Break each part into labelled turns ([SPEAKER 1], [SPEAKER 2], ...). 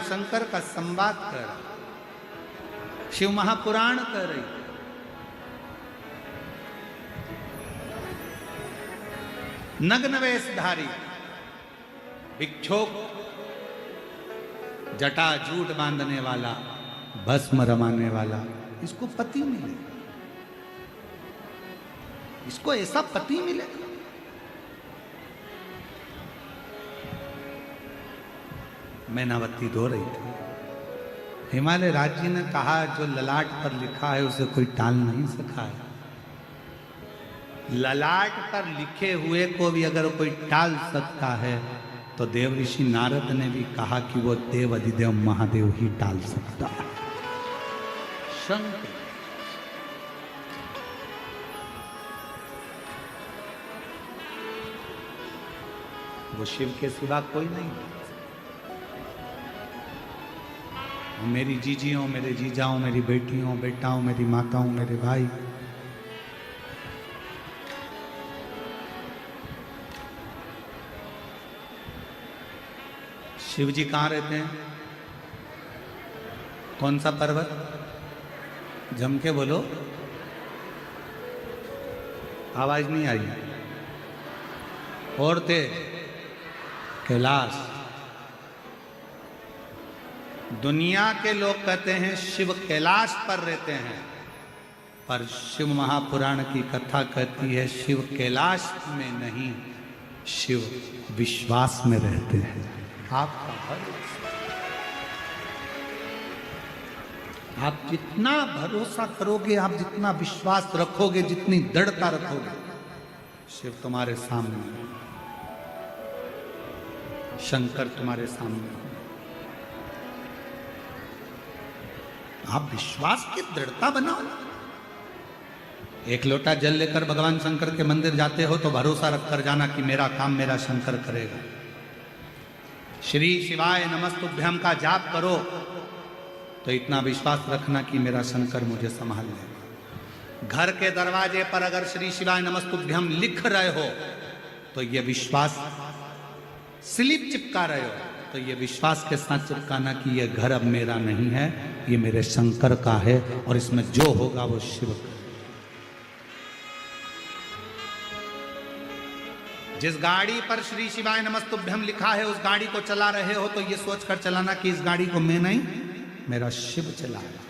[SPEAKER 1] शंकर का संवाद कर, शिव महापुराण कर रही। नग्न वेशधारी, भिक्षुक, जटा जूट बांधने वाला, भस्म रमाने वाला, इसको पति मिले, इसको ऐसा पति मिले। मैनावती धो रही थी। हिमालय राज्य ने कहा जो ललाट पर लिखा है उसे कोई टाल नहीं सका है। ललाट पर लिखे हुए को भी अगर कोई टाल सकता है तो देव ऋषि नारद ने भी कहा कि वो देव अधिदेव महादेव ही टाल सकता है। शंकर वो शिव के सिवा कोई नहीं। मेरी जीजियों, मेरे जीजाओं, मेरी बेटियों, बेटाओं, मेरी माताओं, मेरे भाई, शिव जी कहाँ रहते हैं? कौन सा पर्वत? जम के बोलो, आवाज नहीं आई। और थे कैलाश। दुनिया के लोग कहते हैं शिव कैलाश पर रहते हैं, पर शिव महापुराण की कथा कहती है शिव कैलाश में नहीं, शिव विश्वास में रहते हैं। आपका आप जितना भरोसा करोगे, आप जितना विश्वास रखोगे, जितनी दृढ़ता रखोगे, शिव तुम्हारे सामने, शंकर तुम्हारे सामने। आप विश्वास की दृढ़ता बनाओ। एक लोटा जल लेकर भगवान शंकर के मंदिर जाते हो तो भरोसा रखकर जाना कि मेरा काम मेरा शंकर करेगा। श्री शिवाय नमस्तुभ्यम का जाप करो तो इतना विश्वास रखना कि मेरा शंकर मुझे संभाल लेगा। घर के दरवाजे पर अगर श्री शिवाय नमस्तुभ्यम लिख रहे हो तो ये विश्वास, स्लिप चिपका रहे हो तो ये विश्वास के साथ चिपकाना कि ये घर अब मेरा नहीं है, ये मेरे शंकर का है और इसमें जो होगा वो शिव का। जिस गाड़ी पर श्री शिवाय नमस्तुभ्यम लिखा है उस गाड़ी को चला रहे हो तो ये सोचकर चलाना कि इस गाड़ी को मैं नहीं, मेरा शिव चला रहा।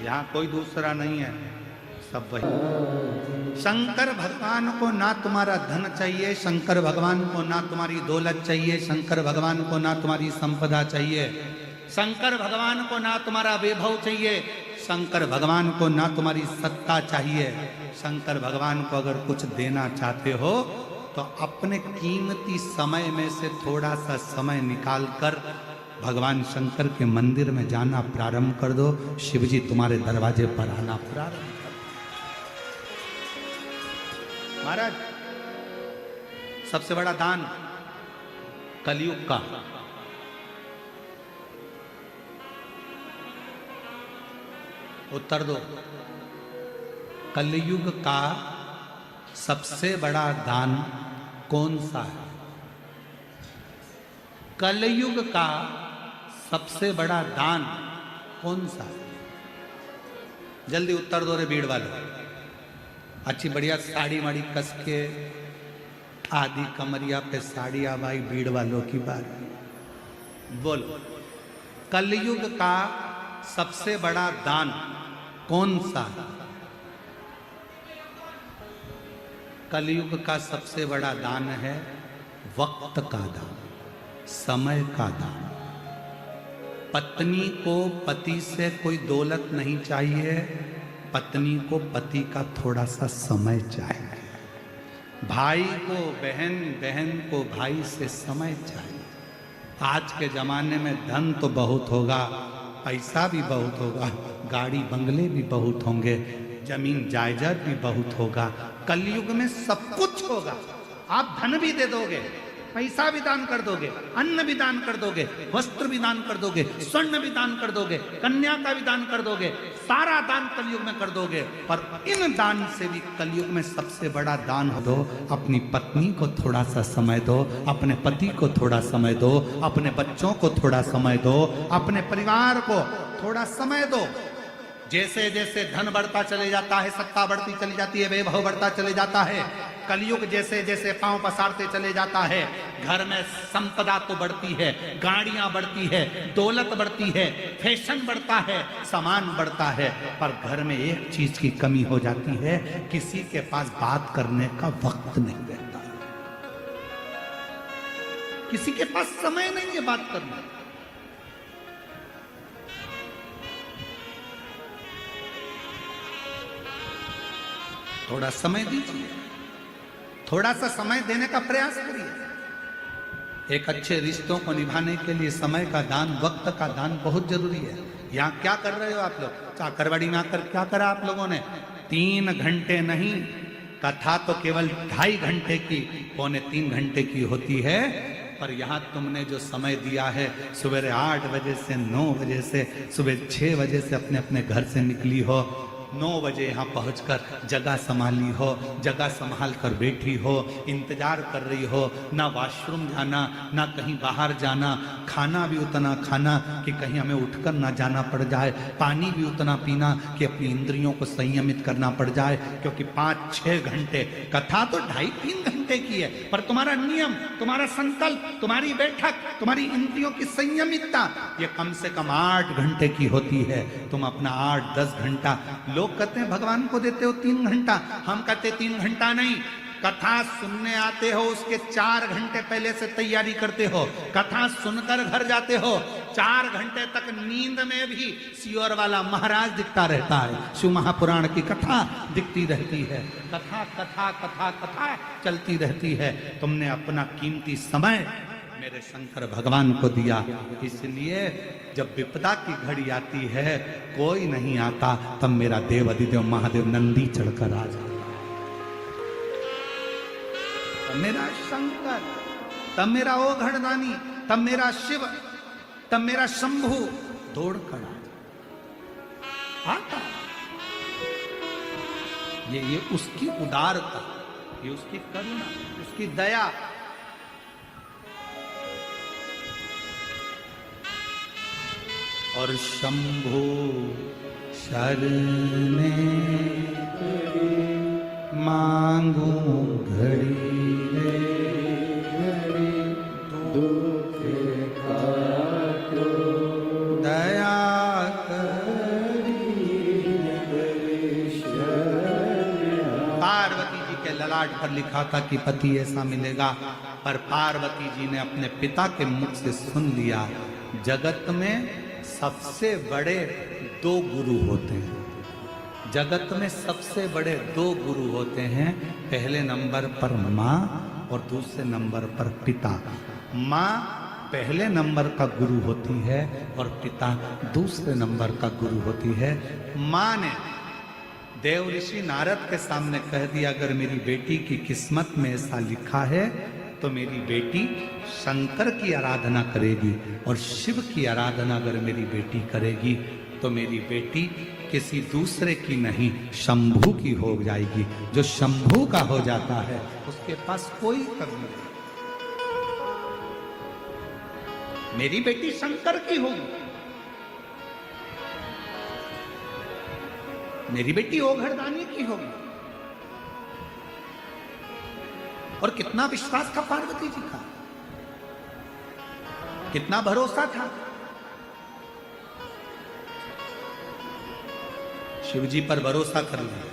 [SPEAKER 1] यहां कोई दूसरा नहीं है, सब वही। शंकर भगवान को ना तुम्हारा धन चाहिए, शंकर भगवान को ना तुम्हारी दौलत चाहिए, शंकर भगवान को ना तुम्हारी संपदा चाहिए, शंकर भगवान को ना तुम्हारा वैभव चाहिए, शंकर भगवान को ना तुम्हारी सत्ता चाहिए। शंकर भगवान को अगर कुछ देना चाहते हो तो अपने कीमती समय में से थोड़ा सा समय निकालकर भगवान शंकर के मंदिर में जाना प्रारंभ कर दो। शिवजी तुम्हारे दरवाजे पर आना प्रारंभ कर दो। महाराज, सबसे बड़ा दान कलयुग का, उत्तर दो। कलयुग का सबसे बड़ा दान कौन सा है? कलयुग का सबसे बड़ा दान कौन सा है? जल्दी उत्तर दो रे भीड़ वाले। अच्छी बढ़िया साड़ी वाड़ी कस के आधी कमरिया पे साड़ी आ भाई, भीड़ वालों की बात। बोलो, कलयुग का सबसे बड़ा दान कौन सा है? कलयुग का सबसे बड़ा दान है वक्त का दान, समय का दान। पत्नी को पति से कोई दौलत नहीं चाहिए, पत्नी को पति का थोड़ा सा समय चाहिए। भाई को बहन, बहन को भाई से समय चाहिए। आज के जमाने में धन तो बहुत होगा, पैसा भी बहुत होगा, गाड़ी बंगले भी बहुत होंगे, जमीन जायदाद भी बहुत होगा। कलयुग में सब कुछ होगा। आप धन भी दे दोगे, पैसा भी दान कर दोगे, अन्न भी दान कर दोगे, वस्त्र भी दान कर दोगे, स्वर्ण भी दान कर दोगे, कन्या का भी दान कर दोगे, सारा दान कलयुग में कर दोगे, पर इन दान से भी कलयुग में सबसे बड़ा दान दो, अपनी पत्नी को थोड़ा सा समय दो, अपने पति को थोड़ा समय दो, अपने बच्चों को थोड़ा समय दो, अपने परिवार को थोड़ा समय दो। जैसे जैसे धन बढ़ता चले जाता है, सत्ता बढ़ती चली जाती है, वैभव बढ़ता चले जाता है, कलयुग जैसे जैसे पांव पसारते चले जाता है, घर में संपदा तो बढ़ती है, गाड़ियां बढ़ती है, दौलत बढ़ती है, फैशन बढ़ता है, सामान बढ़ता है, पर घर में एक चीज की कमी हो जाती है, किसी के पास बात करने का वक्त नहीं रहता, किसी के पास समय नहीं है बात करने। थोड़ा समय दीजिए, थोड़ा सा समय देने का प्रयास करिए। एक अच्छे रिश्तों को निभाने के लिए समय का दान, वक्त का दान बहुत जरूरी है। यहाँ क्या कर रहे हो आप लोग? चाकरवाड़ी में आकर क्या करा आप लोगों ने? 3 घंटे नहीं, कथा तो केवल 2.5 घंटे की, 2.25 घंटे की होती है, पर यहाँ तुमने जो समय दिया है, सुबह 8 बजे से 9 बजे से, सुबह 6 बजे से अपने अपने घर से निकली हो, 9 बजे यहाँ पहुँचकर जगह संभाली हो, जगह संभाल कर बैठी हो, इंतजार कर रही हो, ना वॉशरूम जाना, ना कहीं बाहर जाना, खाना भी उतना खाना कि कहीं हमें उठकर ना जाना पड़ जाए, पानी भी उतना पीना कि अपनी इंद्रियों को संयमित करना पड़ जाए, क्योंकि 5-6 घंटे, कथा तो 2.5-3 घंटे की है, पर तुम्हारा नियम, तुम्हारा संकल्प, तुम्हारी बैठक, तुम्हारी इंद्रियों की संयमितता ये कम से कम 8 घंटे की होती है। तुम अपना 8-10 घंटा, लोग कहते हैं भगवान को देते हो 3 घंटा, हम कहते 3 घंटा नहीं, कथा सुनने आते हो उसके 4 घंटे पहले से तैयारी करते हो, कथा सुनकर घर जाते हो, 4 घंटे तक नींद में भी सियोर वाला महाराज दिखता रहता है, शिव महापुराण की कथा दिखती रहती है, कथा कथा कथा कथा चलती रहती है। तुमने अपना कीमती समय मेरे शंकर भगवान को दिया, इसलिए जब विपदा की घड़ी आती है, कोई नहीं आता, तब मेरा देव अधिदेव महादेव नंदी चढ़कर आ जाता, तब मेरा शंकर, तब मेरा ओघड़दानी, तब मेरा शिव, तब मेरा शंभु दौड़ कर आता। ये उसकी उदारता, ये उसकी करुणा, उसकी दया। और शंभु शरणे मांगू घड़ी रे दुख काटो दया करी। पार्वती जी के ललाट पर लिखा था कि पति ऐसा मिलेगा, पर पार्वती जी ने अपने पिता के मुख से सुन लिया, जगत में सबसे बड़े 2 गुरु होते हैं, जगत में सबसे बड़े 2 गुरु होते हैं, पहले नंबर पर माँ और दूसरे नंबर पर पिता। माँ पहले नंबर का गुरु होती है और पिता दूसरे नंबर का गुरु होती है। माँ ने देव ऋषि नारद के सामने कह दिया, अगर मेरी बेटी की किस्मत में ऐसा लिखा है तो मेरी बेटी शंकर की आराधना करेगी, और शिव की आराधना अगर मेरी बेटी करेगी तो मेरी बेटी किसी दूसरे की नहीं, शंभू की हो जाएगी। जो शंभू का हो जाता है उसके पास कोई कमी नहीं। मेरी बेटी शंकर की होगी, मेरी बेटी ओघड़दानी की होगी। और कितना विश्वास था पार्वती जी का, कितना भरोसा था। शिव जी पर भरोसा कर लिया,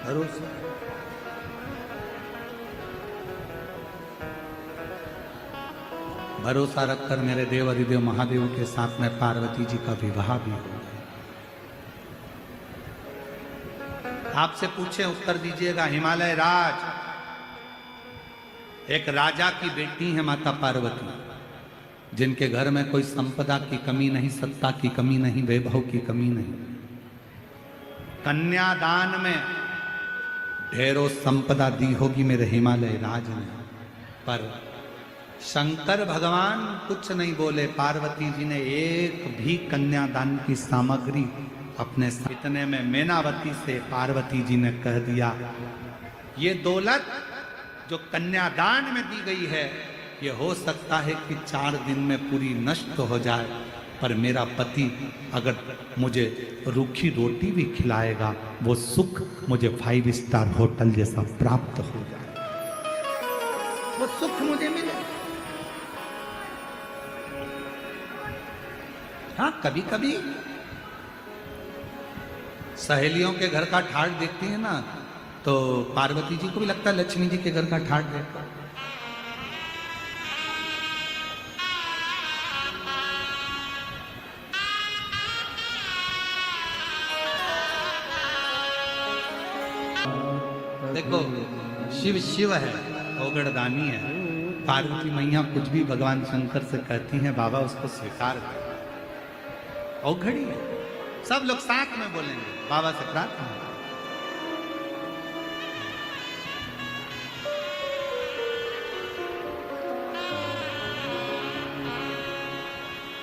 [SPEAKER 1] भरोसा। भरोसा रखकर मेरे देव अधिदेव महादेव के साथ में पार्वती जी का विवाह भी हो गया। आपसे पूछे उत्तर दीजिएगा। हिमालय राज, एक राजा की बेटी है माता पार्वती, जिनके घर में कोई संपदा की कमी नहीं, सत्ता की कमी नहीं, वैभव की कमी नहीं। कन्यादान में ढेरों संपदा दी होगी मेरे हिमालय राज ने, पर शंकर भगवान कुछ नहीं बोले, पार्वती जी ने एक भी कन्यादान की सामग्री अपने साथ, इतने में मैनावती से पार्वती जी ने कह दिया, ये दौलत जो कन्यादान में दी गई है, ये हो सकता है कि 4 दिन में पूरी नष्ट हो जाए, पर मेरा पति अगर मुझे रूखी रोटी भी खिलाएगा, वो सुख मुझे 5 स्टार होटल जैसा प्राप्त हो जाए, वो सुख मुझे मिले। हाँ, कभी कभी सहेलियों के घर का ठाट देखती है ना, तो पार्वती जी को भी लगता है लक्ष्मी जी के घर का ठाट देखता। देखो, शिव शिव है, ओगड़दानी है, पार्वती मैया कुछ भी भगवान शंकर से कहती हैं, बाबा उसको स्वीकार कर, औघड़ी है। सब लोग साथ में बोलेंगे, बाबा से प्रार्थना।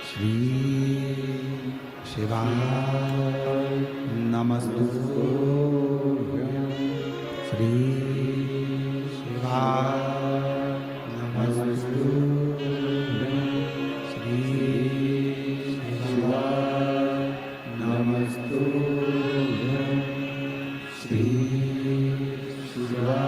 [SPEAKER 1] श्री शिवाय नमस्तुभ्यं, श्री शिवाय नमस्तुभ्यं, श्री शिवाय नमस्तुभ्यं, श्री शिवाय